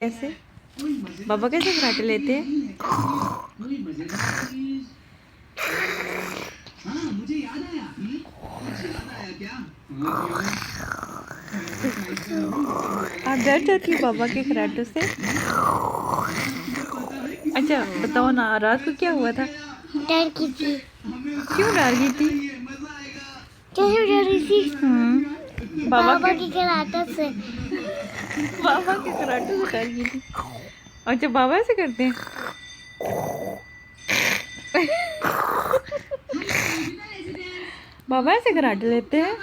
कैसे बाबा कैसे कराटे लेते हैं? आप डर जाती हो बाबा के कराटों से? अच्छा बताओ ना, रात को क्या हुआ था? डर की थी। क्यों डर गई थी? कैसे डर रही थी? बाबा बाबा की कराटे से। के कराटों से डर गई थी। अच्छा बाबा ऐसे करते हैं? बाबा ऐसे कराटे लेते हैं?